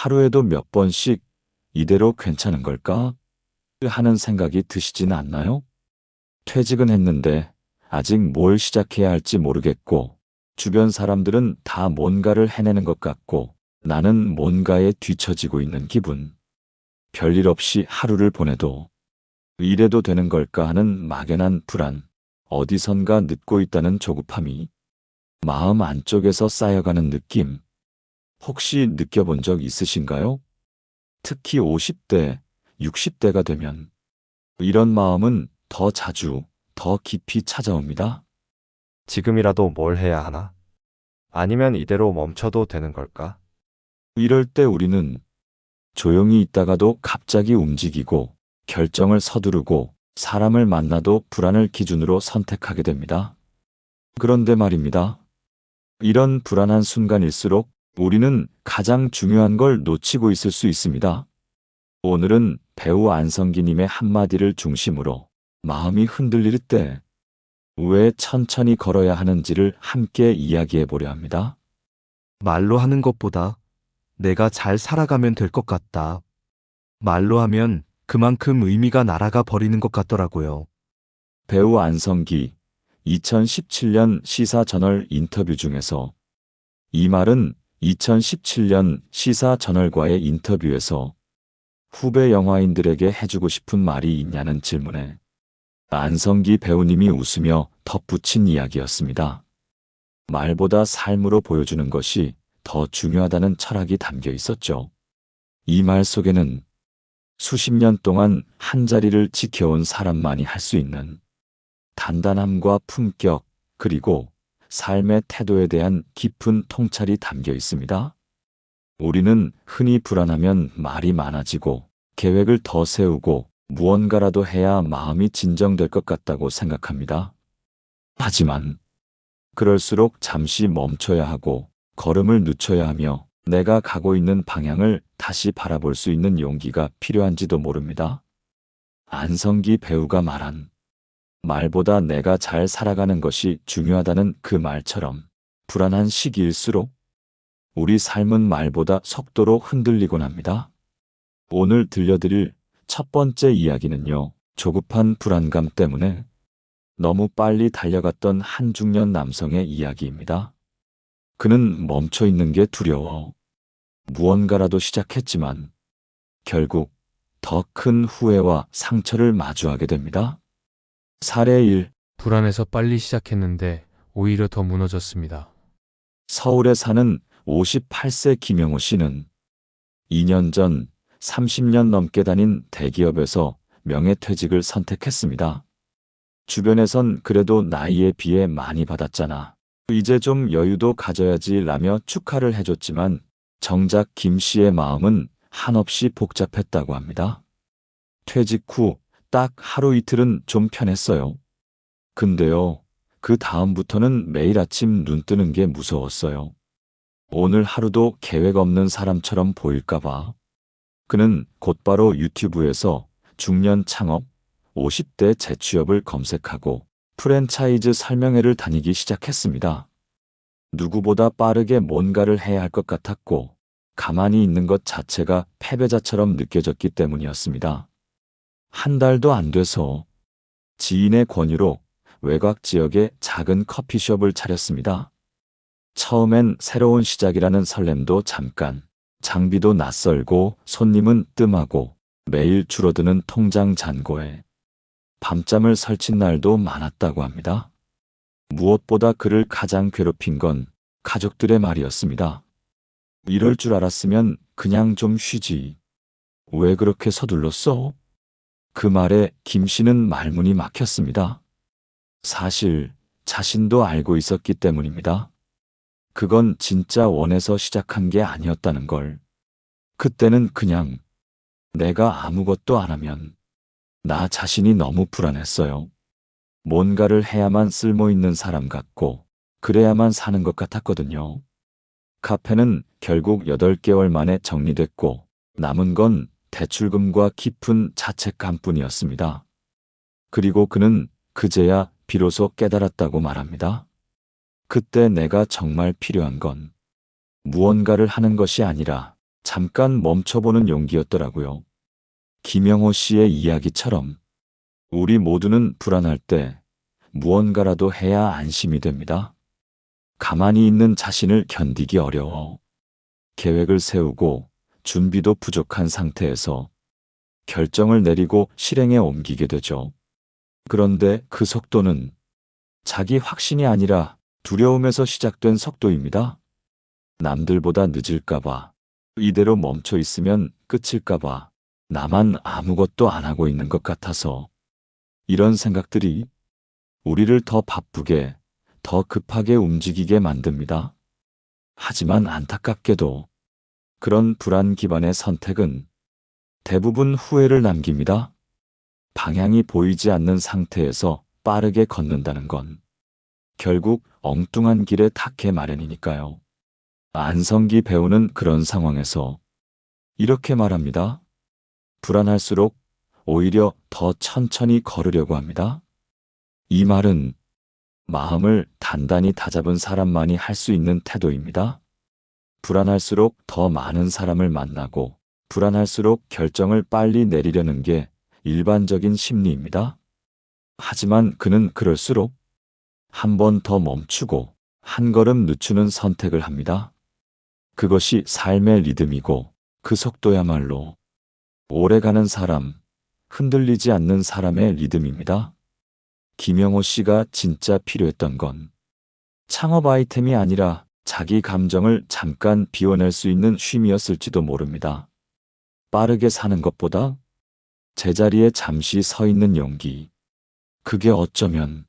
하루에도 몇 번씩 이대로 괜찮은 걸까? 하는 생각이 드시지는 않나요? 퇴직은 했는데 아직 뭘 시작해야 할지 모르겠고, 주변 사람들은 다 뭔가를 해내는 것 같고, 나는 뭔가에 뒤처지고 있는 기분. 별일 없이 하루를 보내도 이래도 되는 걸까 하는 막연한 불안, 어디선가 늦고 있다는 조급함이 마음 안쪽에서 쌓여가는 느낌. 혹시 느껴본 적 있으신가요? 특히 50대, 60대가 되면 이런 마음은 더 자주, 더 깊이 찾아옵니다. 지금이라도 뭘 해야 하나? 아니면 이대로 멈춰도 되는 걸까? 이럴 때 우리는 조용히 있다가도 갑자기 움직이고, 결정을 서두르고, 사람을 만나도 불안을 기준으로 선택하게 됩니다. 그런데 말입니다. 이런 불안한 순간일수록 우리는 가장 중요한 걸 놓치고 있을 수 있습니다. 오늘은 배우 안성기님의 한마디를 중심으로 마음이 흔들릴 때 왜 천천히 걸어야 하는지를 함께 이야기해 보려 합니다. 말로 하는 것보다 내가 잘 살아가면 될 것 같다. 말로 하면 그만큼 의미가 날아가 버리는 것 같더라고요. 배우 안성기 2017년 시사저널 인터뷰 중에서 이 말은 2017년 시사저널과의 인터뷰에서 후배 영화인들에게 해주고 싶은 말이 있냐는 질문에 안성기 배우님이 웃으며 덧붙인 이야기였습니다. 말보다 삶으로 보여주는 것이 더 중요하다는 철학이 담겨 있었죠. 이 말 속에는 수십 년 동안 한자리를 지켜온 사람만이 할 수 있는 단단함과 품격, 그리고 삶의 태도에 대한 깊은 통찰이 담겨 있습니다. 우리는 흔히 불안하면 말이 많아지고 계획을 더 세우고 무언가라도 해야 마음이 진정될 것 같다고 생각합니다. 하지만 그럴수록 잠시 멈춰야 하고 걸음을 늦춰야 하며 내가 가고 있는 방향을 다시 바라볼 수 있는 용기가 필요한지도 모릅니다. 안성기 배우가 말한 말보다 내가 잘 살아가는 것이 중요하다는 그 말처럼 불안한 시기일수록 우리 삶은 말보다 속도로 흔들리곤 합니다. 오늘 들려드릴 첫 번째 이야기는요, 조급한 불안감 때문에 너무 빨리 달려갔던 한 중년 남성의 이야기입니다. 그는 멈춰 있는 게 두려워 무언가라도 시작했지만 결국 더 큰 후회와 상처를 마주하게 됩니다. 사례 1. 불안해서 빨리 시작했는데 오히려 더 무너졌습니다. 서울에 사는 58세 김영호 씨는 2년 전 30년 넘게 다닌 대기업에서 명예퇴직을 선택했습니다. 주변에선 그래도 나이에 비해 많이 받았잖아, 이제 좀 여유도 가져야지 라며 축하를 해줬지만 정작 김 씨의 마음은 한없이 복잡했다고 합니다. 퇴직 후 딱 하루 이틀은 좀 편했어요. 근데요, 그 다음부터는 매일 아침 눈 뜨는 게 무서웠어요. 오늘 하루도 계획 없는 사람처럼 보일까봐. 그는 곧바로 유튜브에서 중년 창업, 50대 재취업을 검색하고 프랜차이즈 설명회를 다니기 시작했습니다. 누구보다 빠르게 뭔가를 해야 할 것 같았고, 가만히 있는 것 자체가 패배자처럼 느껴졌기 때문이었습니다. 한 달도 안 돼서 지인의 권유로 외곽 지역에 작은 커피숍을 차렸습니다. 처음엔 새로운 시작이라는 설렘도 잠깐, 장비도 낯설고 손님은 뜸하고 매일 줄어드는 통장 잔고에 밤잠을 설친 날도 많았다고 합니다. 무엇보다 그를 가장 괴롭힌 건 가족들의 말이었습니다. 이럴 줄 알았으면 그냥 좀 쉬지. 왜 그렇게 서둘렀어? 그 말에 김 씨는 말문이 막혔습니다. 사실 자신도 알고 있었기 때문입니다. 그건 진짜 원해서 시작한 게 아니었다는 걸. 그때는 그냥 내가 아무것도 안 하면 나 자신이 너무 불안했어요. 뭔가를 해야만 쓸모 있는 사람 같고 그래야만 사는 것 같았거든요. 카페는 결국 8개월 만에 정리됐고 남은 건 대출금과 깊은 자책감뿐이었습니다. 그리고 그는 그제야 비로소 깨달았다고 말합니다. 그때 내가 정말 필요한 건 무언가를 하는 것이 아니라 잠깐 멈춰보는 용기였더라고요. 김영호 씨의 이야기처럼 우리 모두는 불안할 때 무언가라도 해야 안심이 됩니다. 가만히 있는 자신을 견디기 어려워 계획을 세우고 준비도 부족한 상태에서 결정을 내리고 실행에 옮기게 되죠. 그런데 그 속도는 자기 확신이 아니라 두려움에서 시작된 속도입니다. 남들보다 늦을까봐, 이대로 멈춰 있으면 끝일까봐, 나만 아무것도 안 하고 있는 것 같아서 이런 생각들이 우리를 더 바쁘게, 더 급하게 움직이게 만듭니다. 하지만 안타깝게도 그런 불안 기반의 선택은 대부분 후회를 남깁니다. 방향이 보이지 않는 상태에서 빠르게 걷는다는 건 결국 엉뚱한 길에 닿게 마련이니까요. 안성기 배우는 그런 상황에서 이렇게 말합니다. 불안할수록 오히려 더 천천히 걸으려고 합니다. 이 말은 마음을 단단히 다잡은 사람만이 할 수 있는 태도입니다. 불안할수록 더 많은 사람을 만나고 불안할수록 결정을 빨리 내리려는 게 일반적인 심리입니다. 하지만 그는 그럴수록 한 번 더 멈추고 한 걸음 늦추는 선택을 합니다. 그것이 삶의 리듬이고 그 속도야말로 오래가는 사람, 흔들리지 않는 사람의 리듬입니다. 김영호 씨가 진짜 필요했던 건 창업 아이템이 아니라 자기 감정을 잠깐 비워낼 수 있는 쉼이었을지도 모릅니다. 빠르게 사는 것보다 제자리에 잠시 서 있는 용기. 그게 어쩌면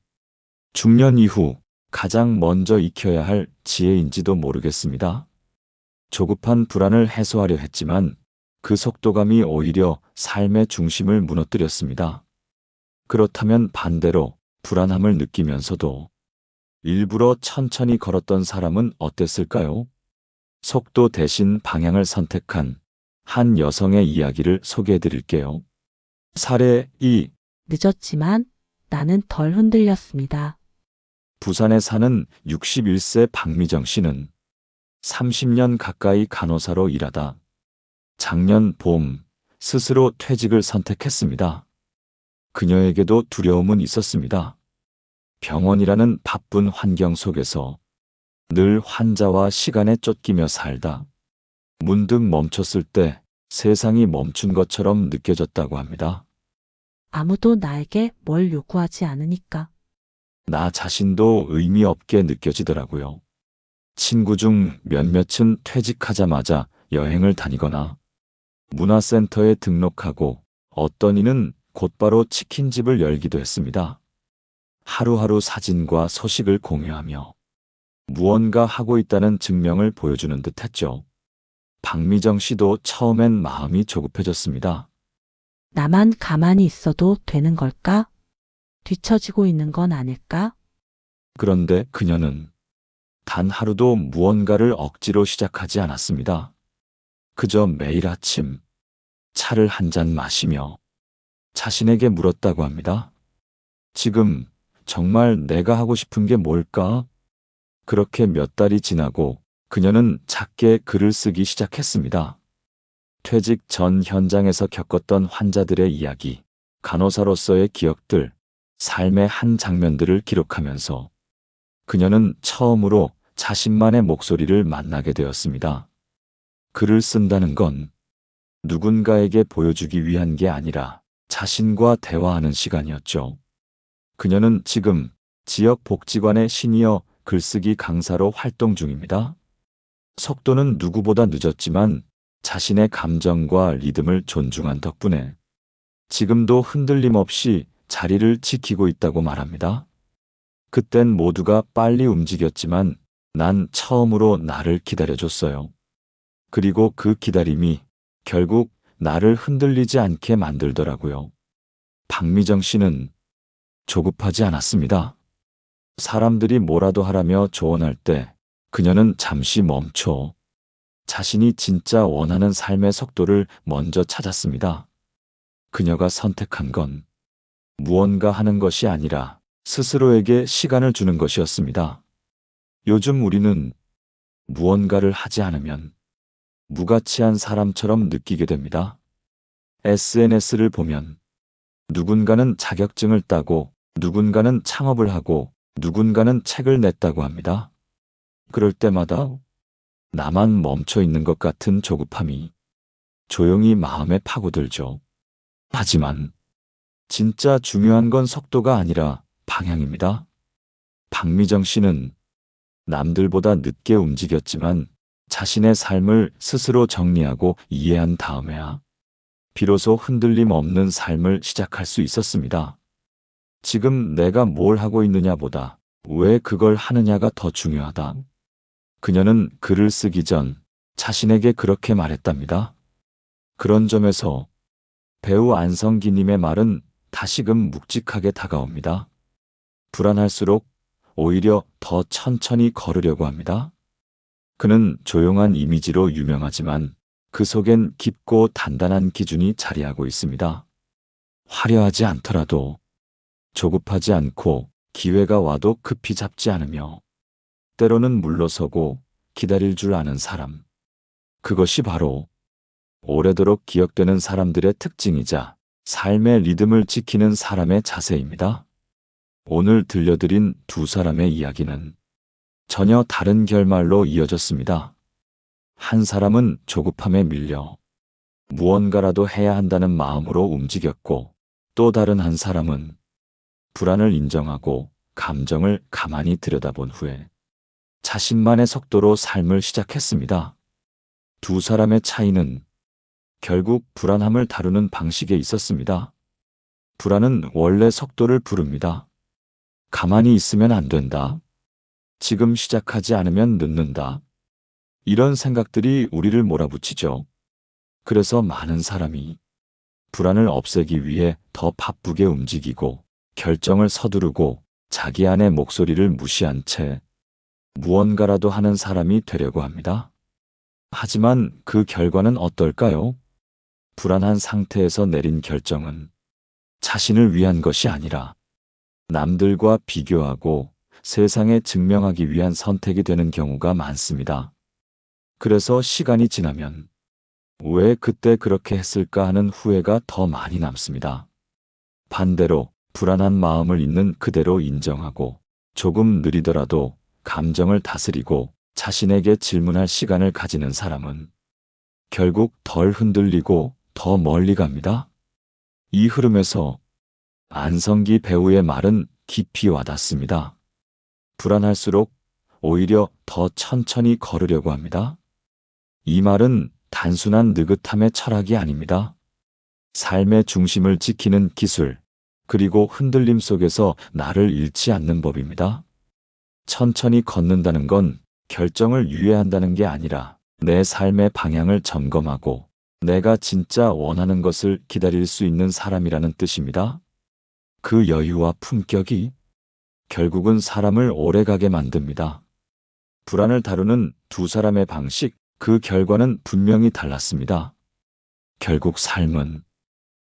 중년 이후 가장 먼저 익혀야 할 지혜인지도 모르겠습니다. 조급한 불안을 해소하려 했지만 그 속도감이 오히려 삶의 중심을 무너뜨렸습니다. 그렇다면 반대로 불안함을 느끼면서도 일부러 천천히 걸었던 사람은 어땠을까요? 속도 대신 방향을 선택한 한 여성의 이야기를 소개해 드릴게요. 사례 2. 늦었지만 나는 덜 흔들렸습니다. 부산에 사는 61세 박미정 씨는 30년 가까이 간호사로 일하다 작년 봄 스스로 퇴직을 선택했습니다. 그녀에게도 두려움은 있었습니다. 병원이라는 바쁜 환경 속에서 늘 환자와 시간에 쫓기며 살다 문득 멈췄을 때 세상이 멈춘 것처럼 느껴졌다고 합니다. 아무도 나에게 뭘 요구하지 않으니까. 나 자신도 의미 없게 느껴지더라고요. 친구 중 몇몇은 퇴직하자마자 여행을 다니거나 문화센터에 등록하고 어떤 이는 곧바로 치킨집을 열기도 했습니다. 하루하루 사진과 소식을 공유하며 무언가 하고 있다는 증명을 보여주는 듯 했죠. 박미정 씨도 처음엔 마음이 조급해졌습니다. 나만 가만히 있어도 되는 걸까? 뒤처지고 있는 건 아닐까? 그런데 그녀는 단 하루도 무언가를 억지로 시작하지 않았습니다. 그저 매일 아침 차를 한 잔 마시며 자신에게 물었다고 합니다. 지금 정말 내가 하고 싶은 게 뭘까? 그렇게 몇 달이 지나고 그녀는 작게 글을 쓰기 시작했습니다. 퇴직 전 현장에서 겪었던 환자들의 이야기, 간호사로서의 기억들, 삶의 한 장면들을 기록하면서 그녀는 처음으로 자신만의 목소리를 만나게 되었습니다. 글을 쓴다는 건 누군가에게 보여주기 위한 게 아니라 자신과 대화하는 시간이었죠. 그녀는 지금 지역 복지관의 시니어 글쓰기 강사로 활동 중입니다. 속도는 누구보다 늦었지만 자신의 감정과 리듬을 존중한 덕분에 지금도 흔들림 없이 자리를 지키고 있다고 말합니다. 그땐 모두가 빨리 움직였지만 난 처음으로 나를 기다려줬어요. 그리고 그 기다림이 결국 나를 흔들리지 않게 만들더라고요. 박미정 씨는 조급하지 않았습니다. 사람들이 뭐라도 하라며 조언할 때 그녀는 잠시 멈춰 자신이 진짜 원하는 삶의 속도를 먼저 찾았습니다. 그녀가 선택한 건 무언가 하는 것이 아니라 스스로에게 시간을 주는 것이었습니다. 요즘 우리는 무언가를 하지 않으면 무가치한 사람처럼 느끼게 됩니다. SNS를 보면 누군가는 자격증을 따고 누군가는 창업을 하고 누군가는 책을 냈다고 합니다. 그럴 때마다 나만 멈춰 있는 것 같은 조급함이 조용히 마음에 파고들죠. 하지만 진짜 중요한 건 속도가 아니라 방향입니다. 박미정 씨는 남들보다 늦게 움직였지만 자신의 삶을 스스로 정리하고 이해한 다음에야 비로소 흔들림 없는 삶을 시작할 수 있었습니다. 지금 내가 뭘 하고 있느냐보다 왜 그걸 하느냐가 더 중요하다. 그녀는 글을 쓰기 전 자신에게 그렇게 말했답니다. 그런 점에서 배우 안성기님의 말은 다시금 묵직하게 다가옵니다. 불안할수록 오히려 더 천천히 걸으려고 합니다. 그는 조용한 이미지로 유명하지만 그 속엔 깊고 단단한 기준이 자리하고 있습니다. 화려하지 않더라도 조급하지 않고 기회가 와도 급히 잡지 않으며 때로는 물러서고 기다릴 줄 아는 사람. 그것이 바로 오래도록 기억되는 사람들의 특징이자 삶의 리듬을 지키는 사람의 자세입니다. 오늘 들려드린 두 사람의 이야기는 전혀 다른 결말로 이어졌습니다. 한 사람은 조급함에 밀려 무언가라도 해야 한다는 마음으로 움직였고 또 다른 한 사람은 불안을 인정하고 감정을 가만히 들여다본 후에 자신만의 속도로 삶을 시작했습니다. 두 사람의 차이는 결국 불안함을 다루는 방식에 있었습니다. 불안은 원래 속도를 부릅니다. 가만히 있으면 안 된다. 지금 시작하지 않으면 늦는다. 이런 생각들이 우리를 몰아붙이죠. 그래서 많은 사람이 불안을 없애기 위해 더 바쁘게 움직이고 결정을 서두르고 자기 안의 목소리를 무시한 채 무언가라도 하는 사람이 되려고 합니다. 하지만 그 결과는 어떨까요? 불안한 상태에서 내린 결정은 자신을 위한 것이 아니라 남들과 비교하고 세상에 증명하기 위한 선택이 되는 경우가 많습니다. 그래서 시간이 지나면 왜 그때 그렇게 했을까 하는 후회가 더 많이 남습니다. 반대로 불안한 마음을 있는 그대로 인정하고 조금 느리더라도 감정을 다스리고 자신에게 질문할 시간을 가지는 사람은 결국 덜 흔들리고 더 멀리 갑니다. 이 흐름에서 안성기 배우의 말은 깊이 와닿습니다. 불안할수록 오히려 더 천천히 걸으려고 합니다. 이 말은 단순한 느긋함의 철학이 아닙니다. 삶의 중심을 지키는 기술, 그리고 흔들림 속에서 나를 잃지 않는 법입니다. 천천히 걷는다는 건 결정을 유예한다는 게 아니라 내 삶의 방향을 점검하고 내가 진짜 원하는 것을 기다릴 수 있는 사람이라는 뜻입니다. 그 여유와 품격이 결국은 사람을 오래가게 만듭니다. 불안을 다루는 두 사람의 방식, 그 결과는 분명히 달랐습니다. 결국 삶은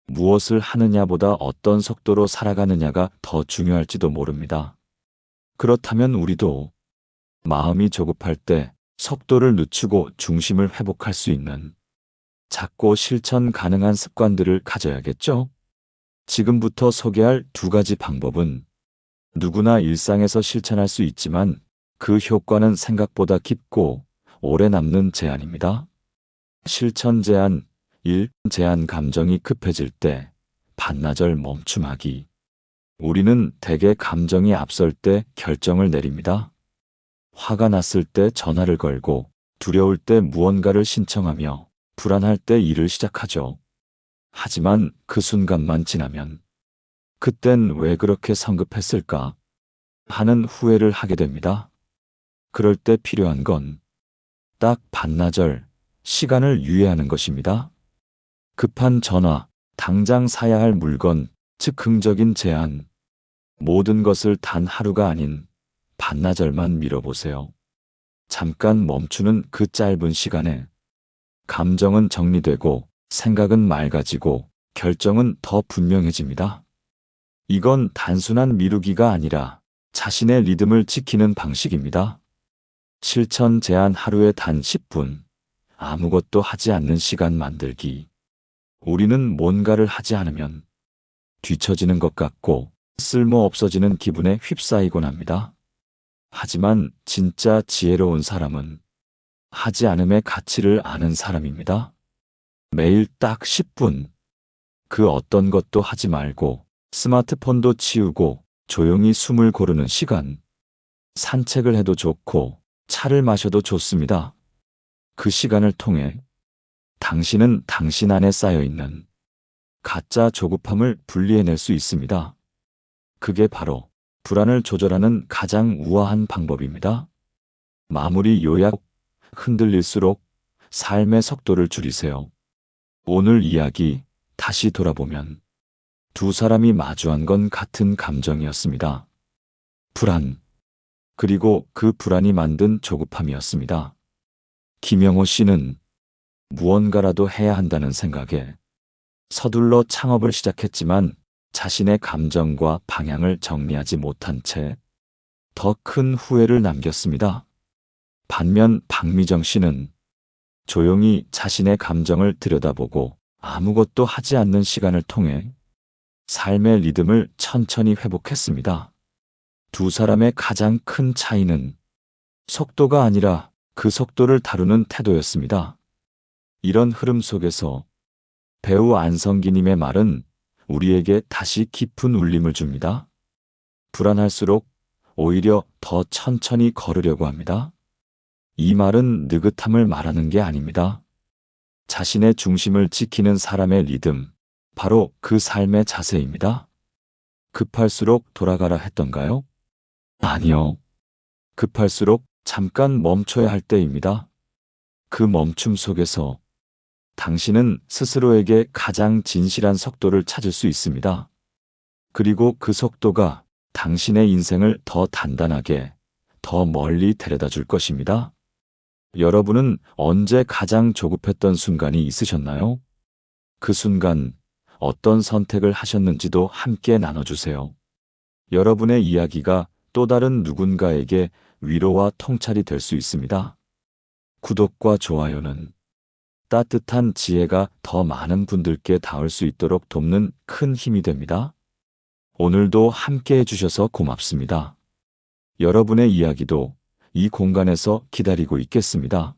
무엇을 하느냐보다 어떤 속도로 살아가느냐가 더 중요할지도 모릅니다. 그렇다면 우리도 마음이 조급할 때 속도를 늦추고 중심을 회복할 수 있는 작고 실천 가능한 습관들을 가져야겠죠? 지금부터 소개할 두 가지 방법은 누구나 일상에서 실천할 수 있지만 그 효과는 생각보다 깊고 오래 남는 제안입니다. 실천 제안 1. 제한 감정이 급해질 때 반나절 멈춤하기. 우리는 대개 감정이 앞설 때 결정을 내립니다. 화가 났을 때 전화를 걸고 두려울 때 무언가를 신청하며 불안할 때 일을 시작하죠. 하지만 그 순간만 지나면 그땐 왜 그렇게 성급했을까 하는 후회를 하게 됩니다. 그럴 때 필요한 건 딱 반나절 시간을 유예하는 것입니다. 급한 전화, 당장 사야 할 물건, 즉흥적인 제안, 모든 것을 단 하루가 아닌 반나절만 미뤄보세요. 잠깐 멈추는 그 짧은 시간에 감정은 정리되고 생각은 맑아지고 결정은 더 분명해집니다. 이건 단순한 미루기가 아니라 자신의 리듬을 지키는 방식입니다. 실천 제한 하루에 단 10분. 아무것도 하지 않는 시간 만들기. 우리는 뭔가를 하지 않으면 뒤처지는 것 같고 쓸모 없어지는 기분에 휩싸이곤 합니다. 하지만 진짜 지혜로운 사람은 하지 않음의 가치를 아는 사람입니다. 매일 딱 10분. 그 어떤 것도 하지 말고 스마트폰도 치우고 조용히 숨을 고르는 시간. 산책을 해도 좋고 차를 마셔도 좋습니다. 그 시간을 통해 당신은 당신 안에 쌓여있는 가짜 조급함을 분리해낼 수 있습니다. 그게 바로 불안을 조절하는 가장 우아한 방법입니다. 마무리 요약. 흔들릴수록 삶의 속도를 줄이세요. 오늘 이야기 다시 돌아보면 두 사람이 마주한 건 같은 감정이었습니다. 불안. 그리고 그 불안이 만든 조급함이었습니다. 김영호 씨는 무언가라도 해야 한다는 생각에 서둘러 창업을 시작했지만 자신의 감정과 방향을 정리하지 못한 채 더 큰 후회를 남겼습니다. 반면 박미정 씨는 조용히 자신의 감정을 들여다보고 아무것도 하지 않는 시간을 통해 삶의 리듬을 천천히 회복했습니다. 두 사람의 가장 큰 차이는 속도가 아니라 그 속도를 다루는 태도였습니다. 이런 흐름 속에서 배우 안성기님의 말은 우리에게 다시 깊은 울림을 줍니다. 불안할수록 오히려 더 천천히 걸으려고 합니다. 이 말은 느긋함을 말하는 게 아닙니다. 자신의 중심을 지키는 사람의 리듬, 바로 그 삶의 자세입니다. 급할수록 돌아가라 했던가요? 아니요. 급할수록 잠깐 멈춰야 할 때입니다. 그 멈춤 속에서 당신은 스스로에게 가장 진실한 속도를 찾을 수 있습니다. 그리고 그 속도가 당신의 인생을 더 단단하게, 더 멀리 데려다 줄 것입니다. 여러분은 언제 가장 조급했던 순간이 있으셨나요? 그 순간 어떤 선택을 하셨는지도 함께 나눠주세요. 여러분의 이야기가 또 다른 누군가에게 위로와 통찰이 될 수 있습니다. 구독과 좋아요는 따뜻한 지혜가 더 많은 분들께 닿을 수 있도록 돕는 큰 힘이 됩니다. 오늘도 함께 해주셔서 고맙습니다. 여러분의 이야기도 이 공간에서 기다리고 있겠습니다.